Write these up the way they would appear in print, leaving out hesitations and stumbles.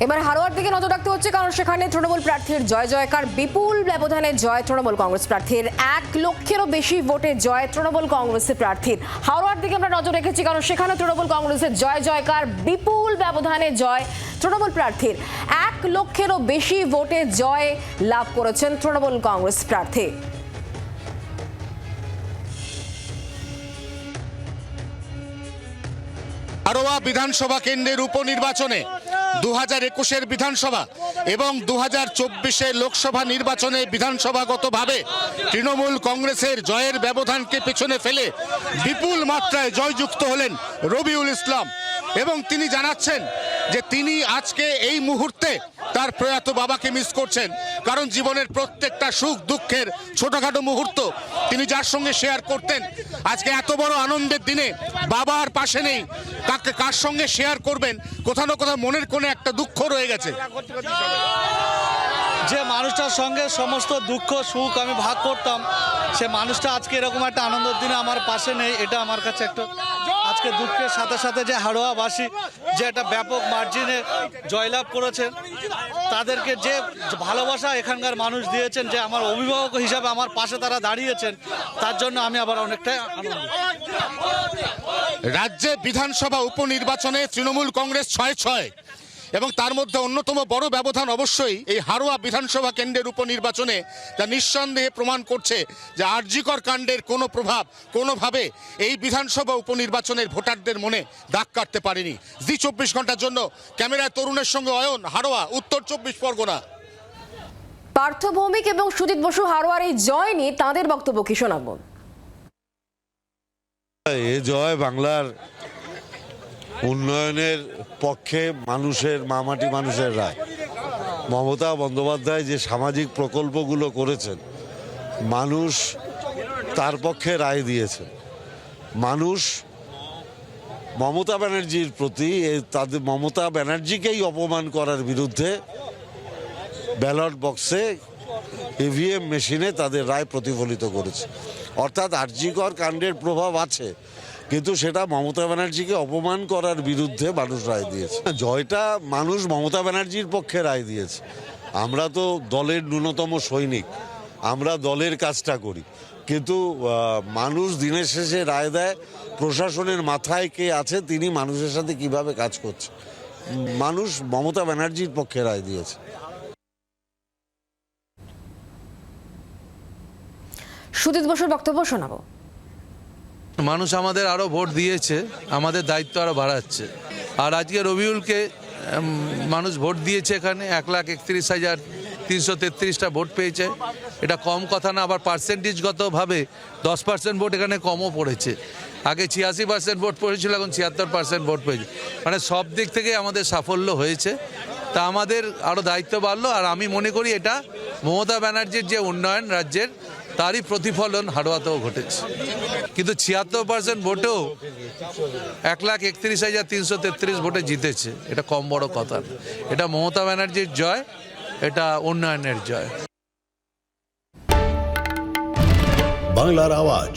এবার হারোয়ার দিকে নজর রাখতে হচ্ছে, কারণ সেখানে তৃণমূল প্রার্থীর জয় জয়কার। বিপুল ব্যবধানে জয় তৃণমূল কংগ্রেস প্রার্থীর। 1 লক্ষেরও বেশি ভোটে জয় তৃণমূল কংগ্রেসের প্রার্থীর। হারোয়ার দিকে আমরা নজর রেখেছি, কারণ সেখানে তৃণমূল কংগ্রেসের জয় জয়কার। বিপুল ব্যবধানে জয় তৃণমূল প্রার্থীর। 1 লক্ষেরও বেশি ভোটে জয় লাভ করেছেন তৃণমূল কংগ্রেস প্রার্থী। হারোয়া বিধানসভা কেন্দ্রের উপনির্বাচনে 2021-এর বিধানসভা এবং 2024-এর লোকসভা নির্বাচনে বিধানসভাগতভাবে তৃণমূল কংগ্রেসের জয়ের ব্যবধানকে পেছনে ফেলে বিপুল মাত্রায় জয়যুক্ত হলেন রবিউল ইসলাম। এবং তিনি জানাচ্ছেন যে তিনি আজকে এই মুহূর্তে তার প্রয়াত বাবাকে মিস করছেন, কারণ জীবনের প্রত্যেকটা সুখ দুঃখের ছোটখাটো মুহূর্ত তিনি যার সঙ্গে শেয়ার করতেন, আজকে এত বড় আনন্দের দিনে বাবার পাশে নেই। কার সঙ্গে শেয়ার করবেন? কোথাও না কোথাও মনের কোণে একটা দুঃখ রয়ে গেছে। যে মানুষটার সঙ্গে সমস্ত দুঃখ সুখ আমি ভাগ করতাম, সে মানুষটা আজকে এরকম একটা আনন্দের দিনে আমার পাশে নেই, এটা আমার কাছে একটা আজকে দুঃখের সাথে সাথে যে হারোয়াবাসী যে একটা ব্যাপক মার্জিনে জয়লাভ করেছেন, তাদেরকে যে ভালোবাসা এখানকার মানুষ দিয়েছেন, যে আমার অভিভাবক হিসাবে আমার পাশে তারা দাঁড়িয়েছেন, তার জন্য আমি আবার অনেকটাই আনন্দিত। রাজ্যে বিধানসভা উপনির্বাচনে তৃণমূল কংগ্রেস 6-6, এবং তার মধ্যে অন্যতম বড় ব্যবধান অবশ্যই এই হারোয়া বিধানসভা কেন্দ্রের উপনির্বাচনে, যা নিঃসন্দেহে প্রমাণ করছে যে আরজিকর কাণ্ডের কোনো প্রভাব কোনোভাবে এই বিধানসভা উপনির্বাচনের ভোটারদের মনে দাগ কাটতে পারেনি। জি 24 ঘন্টার জন্য ক্যামেরায় তরুণের সঙ্গে অয়ন, হারোয়া, উত্তর 24 পরগনা। পার্থ ভৌমিক এবং সুজিত বসু হারোয়ার এই জয় নিয়ে তাঁদের বক্তব্য কি শোনাবো। এ জয় বাংলার উন্নয়নের পক্ষে মানুষের, মামাটি মানুষের রায়। মমতা বন্দ্যোপাধ্যায় যে সামাজিক প্রকল্পগুলো করেছেন, মানুষ তার পক্ষে রায় দিয়েছেন। মানুষ মমতা ব্যানার্জির প্রতি, তাদের মমতা ব্যানার্জিকেই অপমান করার বিরুদ্ধে ব্যালট বক্সে ইভিএম মেশিনে তাদের রায় প্রতিফলিত করেছে। অর্থাৎ আরজিকর কাণ্ডের প্রভাব আছে, কিন্তু সেটা মমতা ব্যানার্জিকে অপমান করার বিরুদ্ধে মানুষ রায় দিয়েছে। জয়টা মানুষ মমতা ব্যানার্জির পক্ষে রায় দিয়েছে। আমরা তো দলের ন্যূনতম সৈনিক, আমরা দলের কাজটা করি, কিন্তু মানুষ দিনের শেষে রায় দেয় প্রশাসনের মাথায় কে আছে, তিনি মানুষের সাথে কিভাবে কাজ করছে। মানুষ মমতা ব্যানার্জির পক্ষে রায় দিয়েছে। সুজিত বসুর বক্তব্য শোনাবো। মানুষ আমাদের আরও ভোট দিয়েছে, আমাদের দায়িত্ব আরও বাড়াচ্ছে। আর আজকে রবিউলকে মানুষ ভোট দিয়েছে, এখানে 1,31,333টা ভোট পেয়েছে। এটা কম কথা না, আবার পার্সেন্টেজগতভাবে 10% ভোট এখানে কমও পড়েছে। আগে 86% ভোট পড়েছিল, এখন 76% ভোট পেয়েছে। মানে সব দিক থেকে আমাদের সাফল্য হয়েছে। তা আমাদের আরও দায়িত্ব বাড়লো। আর আমি মনে করি এটা মমতা ব্যানার্জির যে উন্নয়ন রাজ্যের, তারই প্রতিফলন হারোয়াতেও ঘটেছে। কিন্তু 76% ভোটেও 1,31,333 ভোটে জিতেছে, এটা কম বড় কথা না। এটা মমতা ব্যানার্জির জয়, এটা উন্নয়নের জয়। বাংলার আওয়াজ,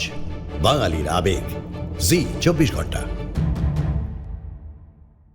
বাঙালির আবেগ, জি 24 ঘন্টা।